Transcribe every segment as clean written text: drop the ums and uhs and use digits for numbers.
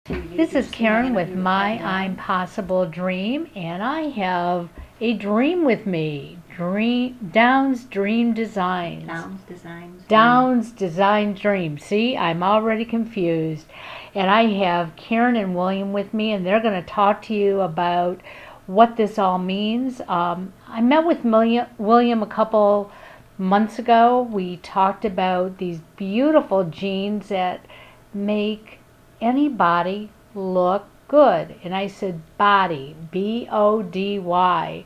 This is Karen with My I'm Possible Dream, and I have a dream with me. Downs Dream Designs. Downs Design Dream. See, I'm already confused. And I have Karen and William with me, and they're going to talk to you about what this all means. I met with William a couple months ago. We talked about these beautiful jeans that make anybody look good. And I said body, B-O-D-Y.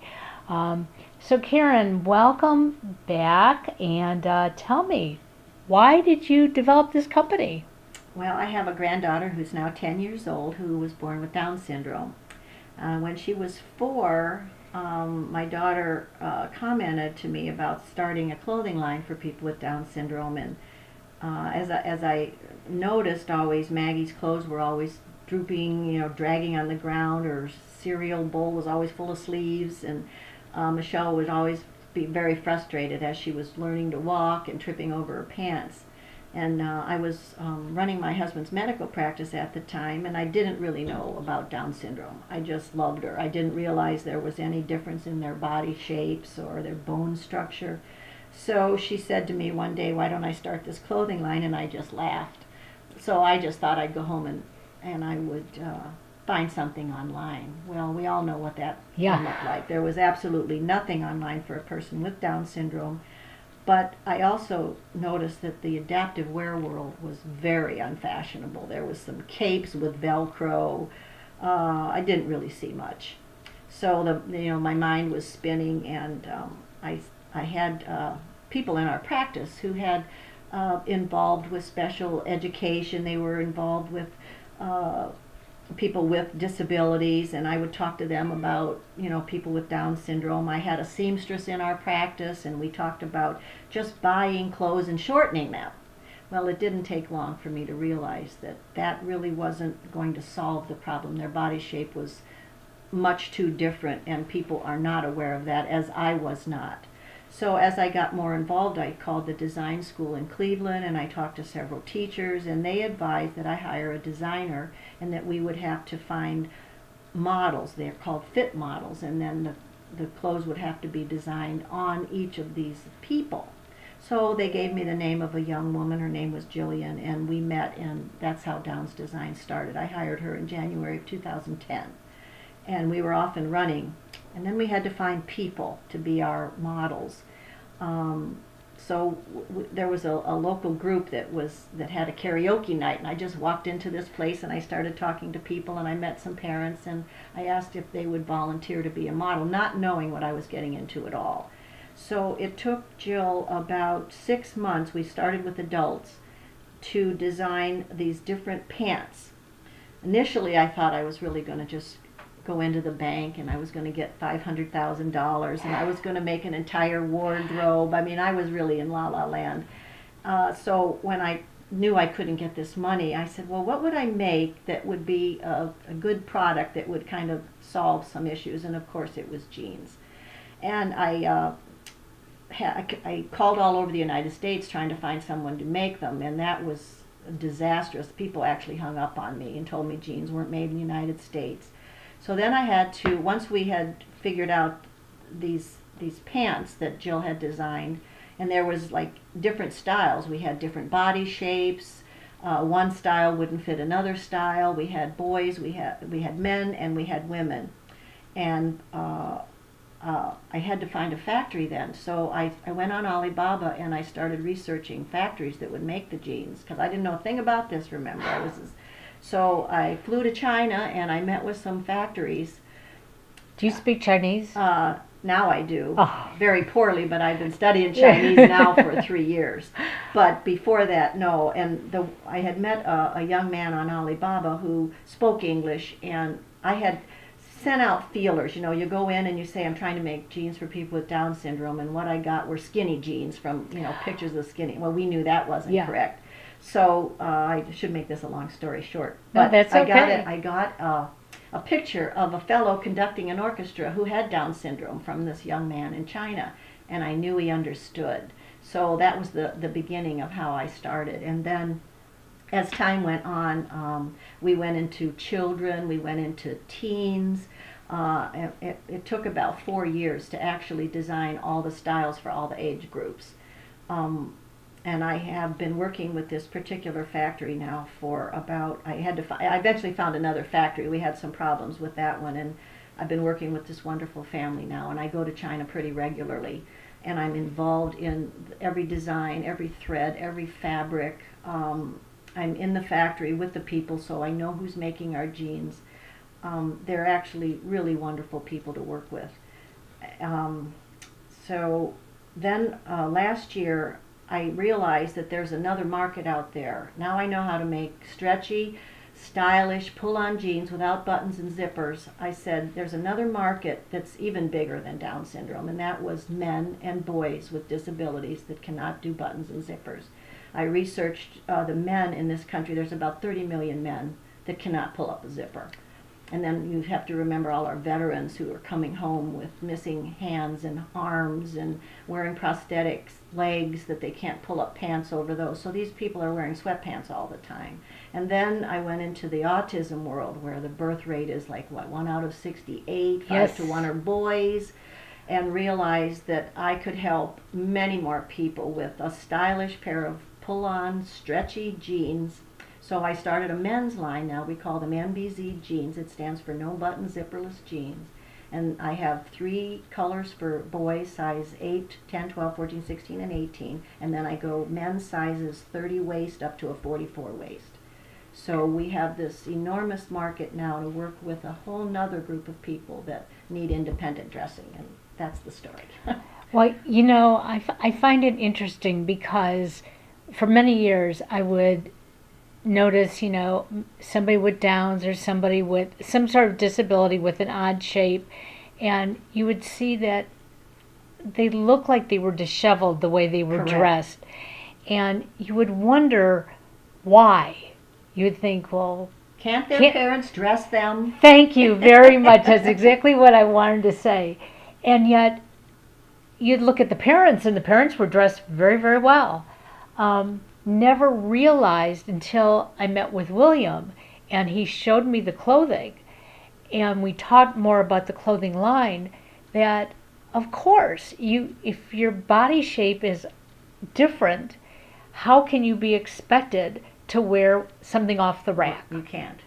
So Karen, welcome back, and tell me, why did you develop this company? Well, I have a granddaughter who's now 10 years old who was born with Down syndrome. When she was 4, my daughter commented to me about starting a clothing line for people with Down syndrome, and as I noticed, always Maggie's clothes were always drooping, dragging on the ground. Her cereal bowl was always full of sleeves, and Michelle would always be very frustrated as she was learning to walk and tripping over her pants. And I was running my husband's medical practice at the time, and I didn't really know about Down syndrome. I just loved her. I didn't realize there was any difference in their body shapes or their bone structure. So she said to me one day, "Why don't I start this clothing line?" And I just laughed. So I just thought I'd go home and I would find something online. Well, we all know what that can look like. There was absolutely nothing online for a person with Down syndrome. But I also noticed that the adaptive wear world was very unfashionable. There was some capes with Velcro. I didn't really see much. So my mind was spinning, and I had people in our practice who had involved with special education. They were involved with people with disabilities, and I would talk to them about people with Down syndrome. I had a seamstress in our practice, and we talked about just buying clothes and shortening them. Well, it didn't take long for me to realize that that really wasn't going to solve the problem. Their body shape was much too different, and people are not aware of that, as I was not. So as I got more involved, I called the design school in Cleveland, and I talked to several teachers, and they advised that I hire a designer and that we would have to find models. They're called fit models, and then the clothes would have to be designed on each of these people. So they gave me the name of a young woman. Her name was Jillian, and we met, and that's how Downs Design started. I hired her in January of 2010, and we were off and running. And then we had to find people to be our models. So there was a local group that had a karaoke night, and I just walked into this place and I started talking to people, and I met some parents, and I asked if they would volunteer to be a model, not knowing what I was getting into at all. So it took Jill about 6 months. We started with adults to design these different pants. Initially I thought I was really going to just go into the bank, and I was going to get $500,000, and I was going to make an entire wardrobe. I mean, I was really in la la land. So when I knew I couldn't get this money, I said, well, what would I make that would be a good product that would kind of solve some issues? And of course it was jeans. And I called all over the United States trying to find someone to make them, and that was disastrous. People actually hung up on me and told me jeans weren't made in the United States. So then I had to, once we had figured out these pants that Jill had designed, and there was like different styles. We had different body shapes. One style wouldn't fit another style. We had boys, we had men, and we had women. And I had to find a factory then. So I went on Alibaba and I started researching factories that would make the jeans, because I didn't know a thing about this, remember. So I flew to China and I met with some factories. Do you speak Chinese? Now I do. Oh. Very poorly, but I've been studying Chinese now for 3 years. But before that, no. And I had met a young man on Alibaba who spoke English, and I had sent out feelers. You go in and you say, I'm trying to make jeans for people with Down syndrome, and what I got were skinny jeans from, pictures of skinny. Well, we knew that wasn't correct. So I should make this a long story short. But no, that's okay. I got a picture of a fellow conducting an orchestra who had Down syndrome from this young man in China, and I knew he understood. So that was the beginning of how I started. And then as time went on, we went into children, we went into teens. It took about 4 years to actually design all the styles for all the age groups. And I have been working with this particular factory now for about, I eventually found another factory. We had some problems with that one, and I've been working with this wonderful family now, and I go to China pretty regularly, and I'm involved in every design, every thread, every fabric. I'm in the factory with the people, so I know who's making our jeans. They're actually really wonderful people to work with. So then last year, I realized that there's another market out there. Now I know how to make stretchy, stylish, pull-on jeans without buttons and zippers. I said there's another market that's even bigger than Down syndrome, and that was men and boys with disabilities that cannot do buttons and zippers. I researched the men in this country. There's about 30 million men that cannot pull up a zipper. And then you have to remember all our veterans who are coming home with missing hands and arms and wearing prosthetics, legs that they can't pull up pants over those. So these people are wearing sweatpants all the time. And then I went into the autism world where the birth rate is like, what, 1 out of 68, 5 to 1 are boys, and realized that I could help many more people with a stylish pair of pull-on, stretchy jeans. So I started a men's line now. We call them NBZ jeans. It stands for no button zipperless jeans. And I have 3 colors for boys, size 8, 10, 12, 14, 16, and 18. And then I go men's sizes 30 waist up to a 44 waist. So we have this enormous market now to work with a whole nother group of people that need independent dressing. And that's the story. Well, you know, I find it interesting because for many years I would notice, you know, somebody with Downs or somebody with some sort of disability with an odd shape, and you would see that they look like they were disheveled the way they were Correct. dressed. And you would wonder why. You would think, well, Can't their parents dress them? Thank you very much. That's exactly what I wanted to say. And yet, you'd look at the parents, and the parents were dressed very, very well. Never realized until I met with William, and he showed me the clothing, and we talked more about the clothing line, that, of course, if your body shape is different, how can you be expected to wear something off the rack? You can't.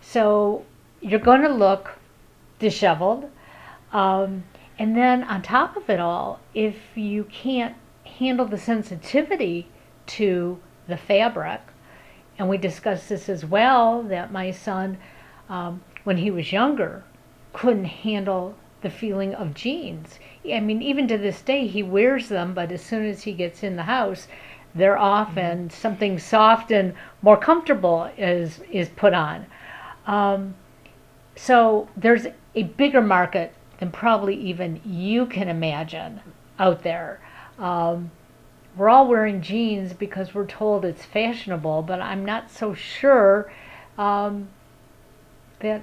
So you're going to look disheveled. And then on top of it all, if you can't handle the sensitivity to the fabric, and we discussed this as well, that my son, when he was younger, couldn't handle the feeling of jeans. I mean, even to this day, he wears them, but as soon as he gets in the house, they're off, and something soft and more comfortable is put on. So there's a bigger market than probably even you can imagine out there. We're all wearing jeans because we're told it's fashionable, but I'm not so sure that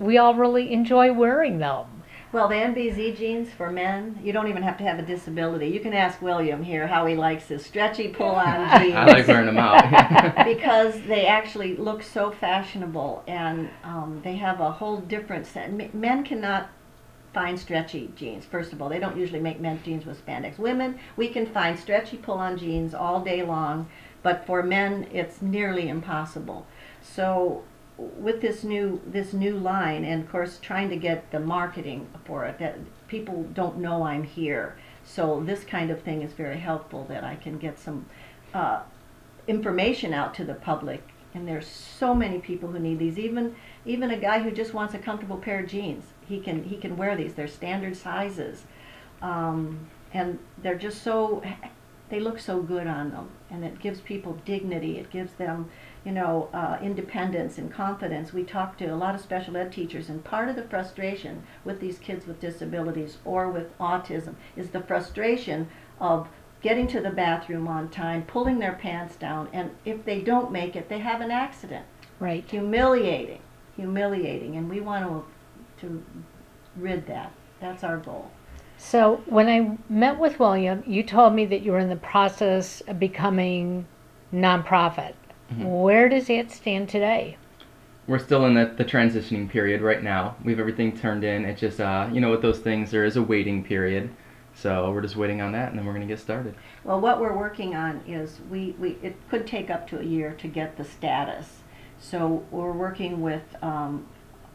we all really enjoy wearing them. Well, the NBZ jeans for men, you don't even have to have a disability. You can ask William here how he likes his stretchy pull-on jeans. I like wearing them out. Because they actually look so fashionable, and they have a whole different set. Men cannot find stretchy jeans. First of all, they don't usually make men's jeans with spandex. Women, we can find stretchy pull-on jeans all day long, but for men, it's nearly impossible. So with this new line, and of course trying to get the marketing for it, that people don't know I'm here. So this kind of thing is very helpful, that I can get some information out to the public. And there's so many people who need these. Even a guy who just wants a comfortable pair of jeans, he can wear these. They're standard sizes, and they're just so, they look so good on them, and it gives people dignity. It gives them, you know, independence and confidence. We talk to a lot of special ed teachers, and part of the frustration with these kids with disabilities or with autism is the frustration of getting to the bathroom on time, pulling their pants down, and if they don't make it, they have an accident. Right. Humiliating, and we want to rid that. That's our goal. So when I met with William, you told me that you were in the process of becoming nonprofit. Where does it stand today? We're still in the transitioning period right now. We have everything turned in. It's just, with those things, there is a waiting period. So we're just waiting on that, and then we're going to get started. Well, what we're working on is it could take up to a year to get the status. So we're working with another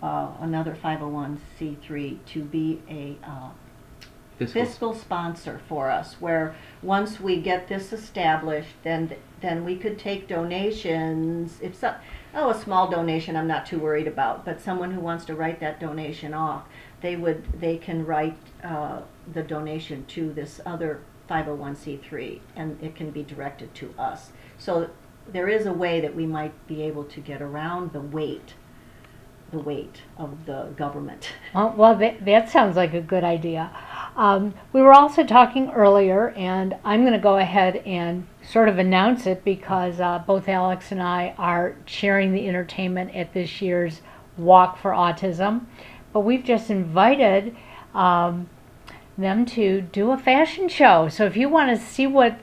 501c3 to be a fiscal sponsor for us, where once we get this established, then we could take donations. If a small donation I'm not too worried about, but someone who wants to write that donation off, they can write the donation to this other 501c3, and it can be directed to us. So there is a way that we might be able to get around the weight of the government. Well, that sounds like a good idea. We were also talking earlier, and I'm going to go ahead and sort of announce it because both Alex and I are sharing the entertainment at this year's Walk for Autism. But we've just invited them to do a fashion show. So if you want to see what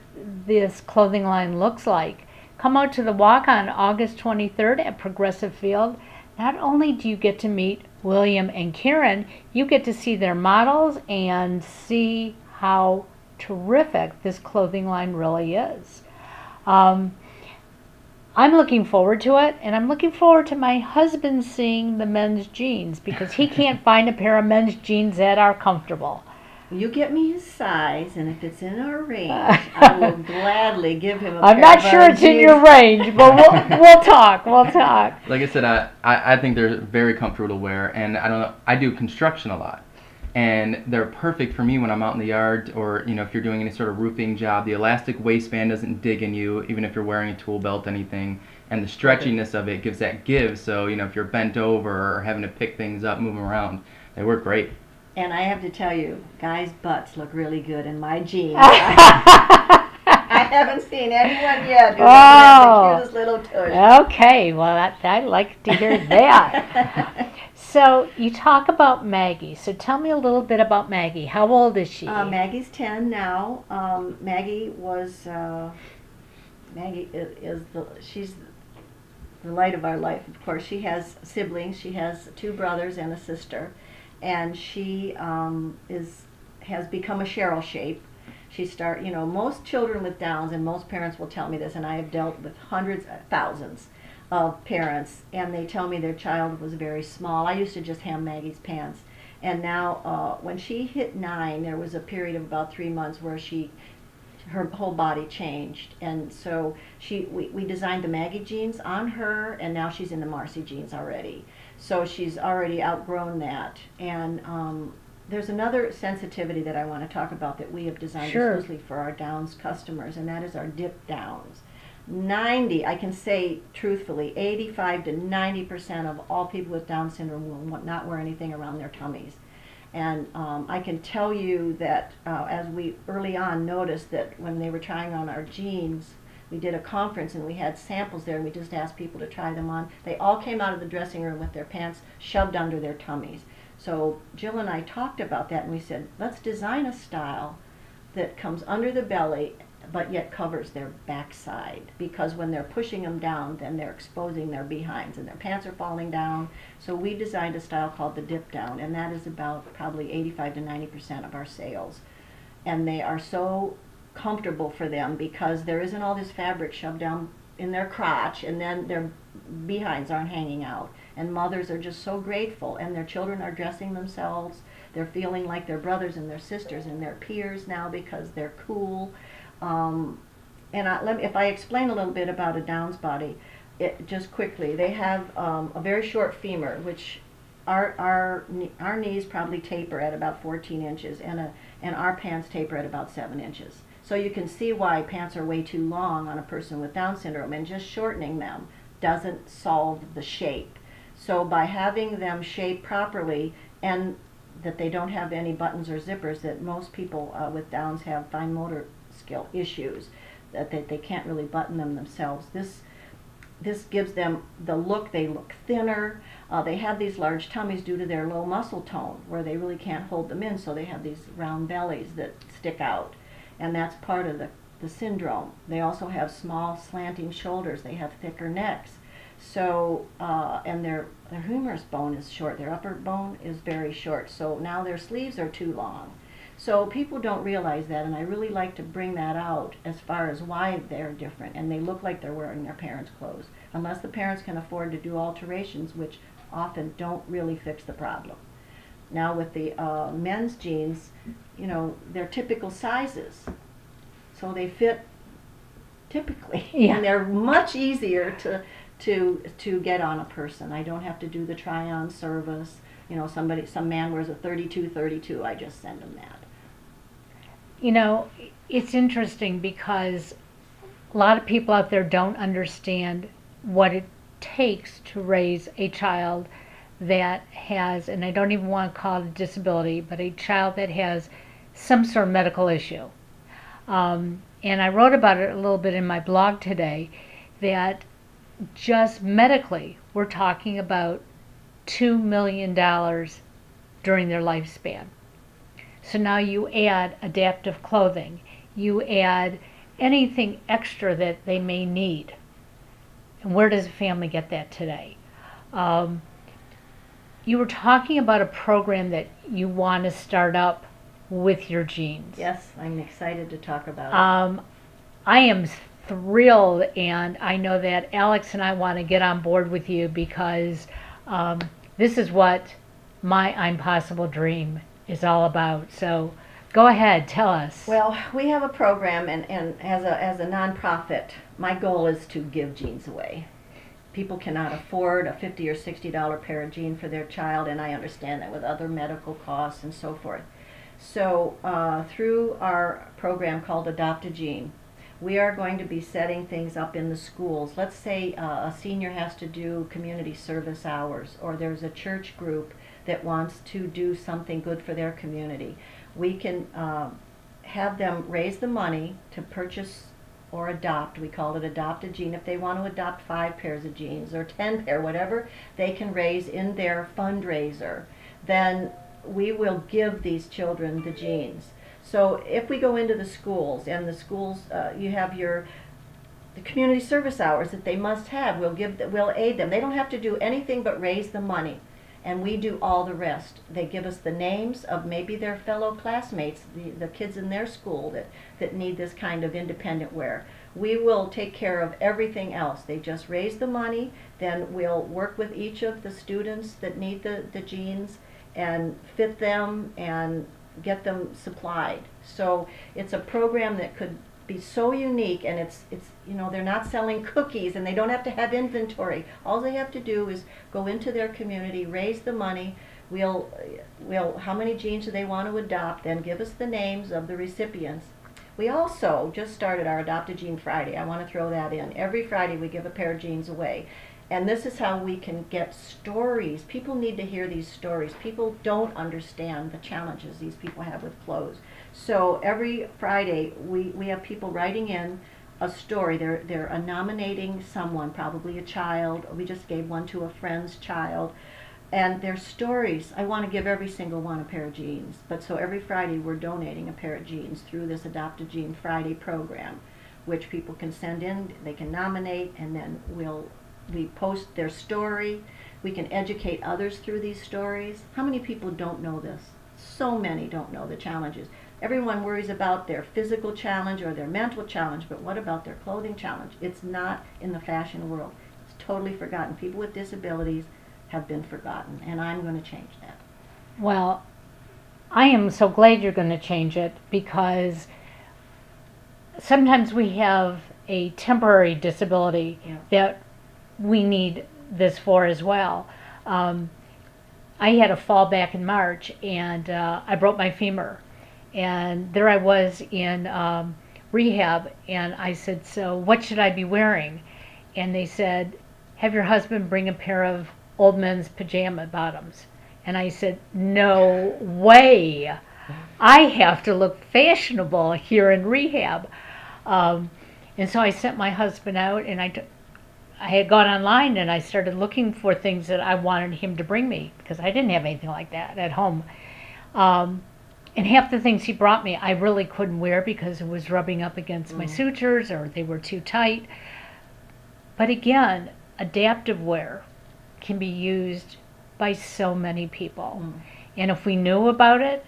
this clothing line looks like, come out to the walk on August 23rd at Progressive Field. Not only do you get to meet William and Karen, you get to see their models and see how terrific this clothing line really is. I'm looking forward to it, and I'm looking forward to my husband seeing the men's jeans because he can't find a pair of men's jeans that are comfortable. You get me his size, and if it's in our range, I will gladly give him a pair. I'm not sure it's in your range, but we'll talk. We'll talk. Like I said, I think they're very comfortable to wear, and I don't know. I do construction a lot, and they're perfect for me when I'm out in the yard, or if you're doing any sort of roofing job. The elastic waistband doesn't dig in you, even if you're wearing a tool belt, anything, and the stretchiness of it gives that give. So if you're bent over or having to pick things up, move them around, they work great. And I have to tell you, guys' butts look really good in my jeans. I haven't seen anyone yet who has the cutest little tush. Okay, well, I'd like to hear that. So you talk about Maggie. So tell me a little bit about Maggie. How old is she? Maggie's 10 now. Maggie she's the light of our life. Of course, she has siblings. She has 2 brothers and a sister. And she has become a Cheryl shape. Most children with Downs, and most parents will tell me this, and I have dealt with hundreds, thousands of parents, and they tell me their child was very small. I used to just hem Maggie's pants. And now, when she hit 9, there was a period of about 3 months where her whole body changed. And so we designed the Maggie jeans on her, and now she's in the Marcy jeans already. So she's already outgrown that. And there's another sensitivity that I want to talk about that we have designed exclusively for our Downs customers, and that is our dip downs. I can say truthfully, 85 to 90% of all people with Down syndrome will not wear anything around their tummies. And I can tell you that as we early on noticed that when they were trying on our jeans, we did a conference and we had samples there, and we just asked people to try them on. They all came out of the dressing room with their pants shoved under their tummies. So Jill and I talked about that, and we said, let's design a style that comes under the belly but yet covers their backside, because when they're pushing them down, then they're exposing their behinds and their pants are falling down. So we designed a style called the dip down, and that is about probably 85 to 90% of our sales. And they are so comfortable for them because there isn't all this fabric shoved down in their crotch, and then their behinds aren't hanging out. And mothers are just so grateful, and their children are dressing themselves. They're feeling like their brothers and their sisters and their peers now because they're cool. If I explain a little bit about a Downs body, just quickly, they have a very short femur, which our knees probably taper at about 14 inches, and our pants taper at about 7 inches. So you can see why pants are way too long on a person with Down syndrome, and just shortening them doesn't solve the shape. So by having them shaped properly, and that they don't have any buttons or zippers, that most people with Downs have fine motor skill issues, that they can't really button them themselves. This gives them the look. They look thinner. They have these large tummies due to their low muscle tone, where they really can't hold them in, so they have these round bellies that stick out. And that's part of the syndrome. They also have small slanting shoulders. They have thicker necks. So, and their humerus bone is short. Their upper bone is very short. So now their sleeves are too long. So people don't realize that, and I really like to bring that out as far as why they're different, and they look like they're wearing their parents' clothes, unless the parents can afford to do alterations, which often don't really fix the problem. Now with the men's jeans, you know, they're typical sizes, so they fit typically, and they're much easier to get on a person. I don't have to do the try-on service. You know, some man wears a 32, I just send him that. You know, it's interesting because a lot of people out there don't understand what it takes to raise a child that has, and I don't even want to call it a disability, but a child that has some sort of medical issue. And I wrote about it a little bit in my blog today, that just medically, we're talking about $2 million during their lifespan. So now you add adaptive clothing, you add anything extra that they may need. And where does a family get that today? You were talking about a program that you want to start up with your jeans. Yes, I'm excited to talk about it. I am thrilled, and I know that Alex and I want to get on board with you because this is what my I'm Possible dream is all about. So go ahead, tell us. Well, we have a program, and as a nonprofit, my goal is to give jeans away. People cannot afford a $50 or $60 pair of jeans for their child, and I understand that with other medical costs and so forth. So through our program called Adopt a Jean, we are going to be setting things up in the schools. Let's say a senior has to do community service hours, or there's a church group that wants to do something good for their community. We can have them raise the money to purchase or adopt. We call it Adopt a Jean. If they want to adopt 5 pairs of jeans or 10 pair, whatever they can raise in their fundraiser, then we will give these children the jeans. So if we go into the schools, and the schools, you have the community service hours that they must have, we'll aid them. They don't have to do anything but raise the money, and we do all the rest. They give us the names of maybe their fellow classmates, the kids in their school that need this kind of independent wear. We will take care of everything else. They just raise the money, then we'll work with each of the students that need the jeans and fit them and get them supplied. So it's a program that could be so unique, and it's you know, they're not selling cookies, and they don't have to have inventory. All they have to do is go into their community, raise the money. We'll how many jeans do they want to adopt, then give us the names of the recipients. We also just started our Adopt a Jean Friday. I want to throw that in. Every Friday we give a pair of jeans away. And this is how we can get stories. People need to hear these stories. People don't understand the challenges these people have with clothes. So every Friday we have people writing in a story. They're nominating someone, probably a child. We just gave one to a friend's child. And their stories. I want to give every single one a pair of jeans. But so every Friday we're donating a pair of jeans through this Adopt a Jean Friday program, which people can send in, they can nominate, and then we post their story. We can educate others through these stories. How many people don't know this? So many don't know the challenges. Everyone worries about their physical challenge or their mental challenge, but what about their clothing challenge? It's not in the fashion world. It's totally forgotten. People with disabilities have been forgotten, and I'm going to change that. Well, I am so glad you're going to change it, because sometimes we have a temporary disability that we need this for as well. I had a fall back in March, and I broke my femur, and there I was in rehab, and I said, so what should I be wearing? And they said, have your husband bring a pair of old men's pajama bottoms. And I said, no way, I have to look fashionable here in rehab. And so I sent my husband out, and I had gone online and I started looking for things that I wanted him to bring me, because I didn't have anything like that at home. And half the things he brought me, I really couldn't wear because it was rubbing up against my sutures or they were too tight. But again, adaptive wear can be used by so many people. And if we knew about it,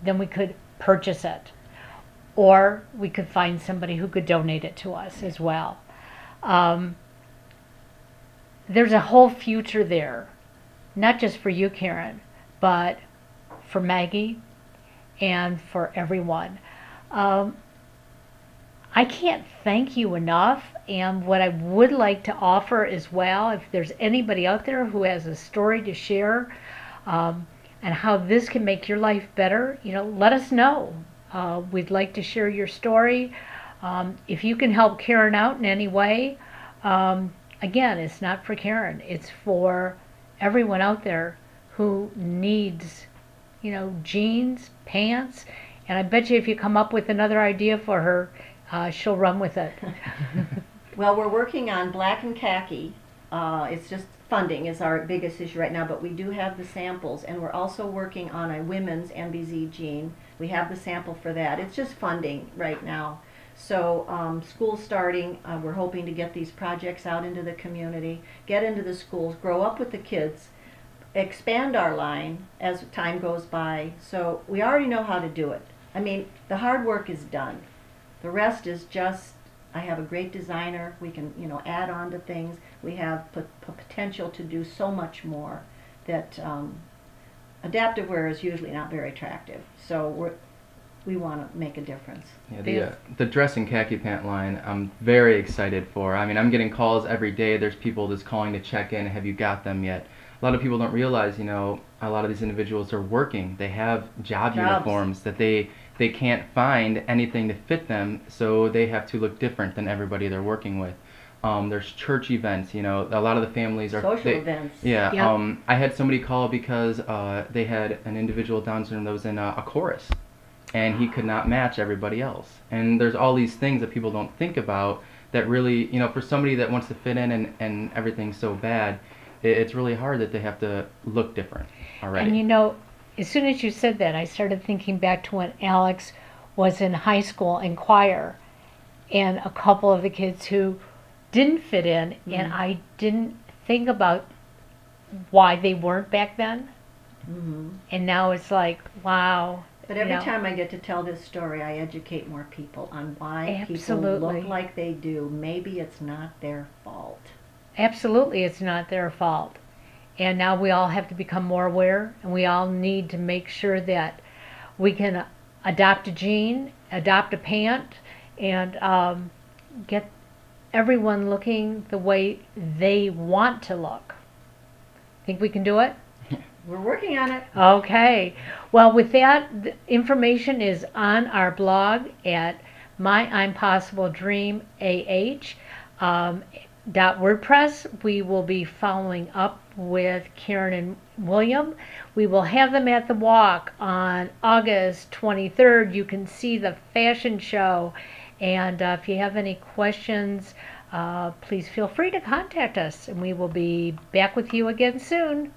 then we could purchase it. Or we could find somebody who could donate it to us as well. There's a whole future there, not just for you, Karen, but for Maggie and for everyone. I can't thank you enough, and what I would like to offer as well, if there's anybody out there who has a story to share and how this can make your life better, let us know. We'd like to share your story. If you can help Karen out in any way, again, it's not for Karen, it's for everyone out there who needs, jeans, pants, and I bet you if you come up with another idea for her, she'll run with it. Well, we're working on black and khaki. It's just funding is our biggest issue right now, but we do have the samples, and we're also working on a women's MBZ jean. We have the sample for that. It's just funding right now. So school's starting. We're hoping to get these projects out into the community, get into the schools, grow up with the kids, expand our line as time goes by. So we already know how to do it. I mean, the hard work is done. The rest is just, I have a great designer. We can, add on to things. We have potential to do so much more that adaptive wear is usually not very attractive. So we want to make a difference. Yeah, the dress and khaki pant line, I'm very excited for. I mean, I'm getting calls every day. There's people just calling to check in. Have you got them yet? A lot of people don't realize, a lot of these individuals are working. They have jobs. Uniforms that they can't find anything to fit them, so they have to look different than everybody they're working with. There's church events, a lot of the families are... Social events. Yeah, yep. I had somebody call because they had an individual with Down syndrome that was in a chorus, and he could not match everybody else. And there's all these things that people don't think about that really, for somebody that wants to fit in and everything's so bad, it's really hard that they have to look different already. And as soon as you said that, I started thinking back to when Alex was in high school in choir, and a couple of the kids who didn't fit in, and I didn't think about why they weren't back then. And now it's like, wow. But every time I get to tell this story, I educate more people on why people look like they do. Maybe it's not their fault. Absolutely, it's not their fault. And now we all have to become more aware, and we all need to make sure that we can adopt a jean, adopt a pant, and get everyone looking the way they want to look. Think we can do it? We're working on it. Okay. Well, with that, the information is on our blog at myimpossibledreamah.wordpress. We will be following up with Karen and William. We will have them at the walk on August 23rd. You can see the fashion show. And if you have any questions, please feel free to contact us. And we will be back with you again soon.